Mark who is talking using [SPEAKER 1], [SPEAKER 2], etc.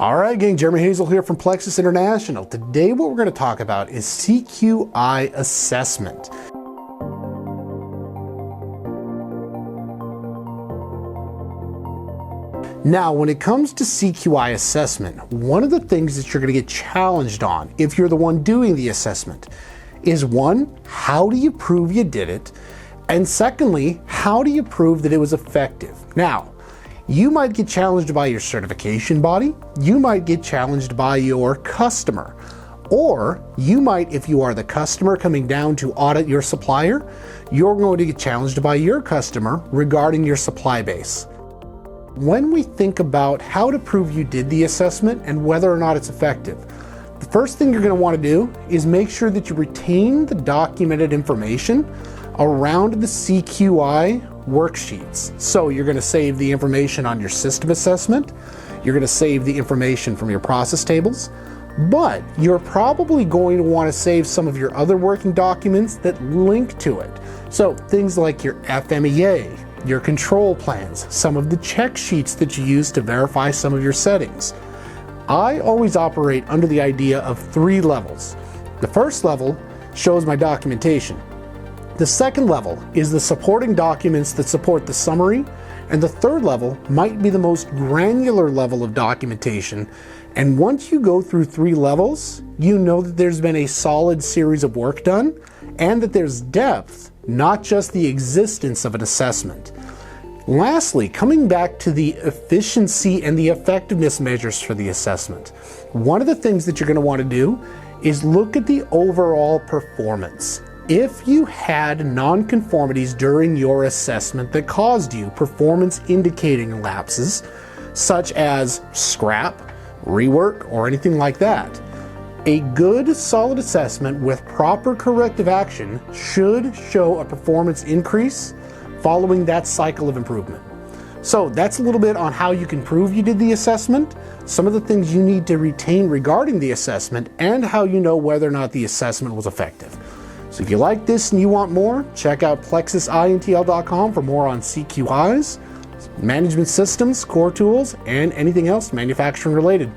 [SPEAKER 1] All right, gang, Jeremy Hazel here from Plexus International. Today what we're going to talk about is CQI Assessment. Now, when it comes to CQI Assessment, one of the things that you're going to get challenged on if you're the one doing the assessment is one, how do you prove you did it? And secondly, how do you prove that it was effective? Now, you might get challenged by your certification body, you might get challenged by your customer, or you might, if you are the customer coming down to audit your supplier, you're going to get challenged by your customer regarding your supply base. When we think about how to prove you did the assessment and whether or not it's effective, the first thing you're going to want to do is make sure that you retain the documented information around the CQI Worksheets. So you're going to save the information on your system assessment, you're going to save the information from your process tables, but you're probably going to want to save some of your other working documents that link to it. So things like your FMEA, your control plans, some of the check sheets that you use to verify some of your settings. I always operate under the idea of 3 levels. The first level shows my documentation. The second level is the supporting documents that support the summary, and the third level might be the most granular level of documentation. And once you go through 3 levels, you know that there's been a solid series of work done and that there's depth, not just the existence of an assessment. Lastly, coming back to the efficiency and the effectiveness measures for the assessment, one of the things that you're going to want to do is look at the overall performance. If you had non-conformities during your assessment that caused you performance indicating lapses, such as scrap, rework, or anything like that, a good, solid assessment with proper corrective action should show a performance increase following that cycle of improvement. So that's a little bit on how you can prove you did the assessment, some of the things you need to retain regarding the assessment, and how you know whether or not the assessment was effective. So if you like this and you want more, check out plexusintl.com for more on CQIs, management systems, core tools, and anything else manufacturing related.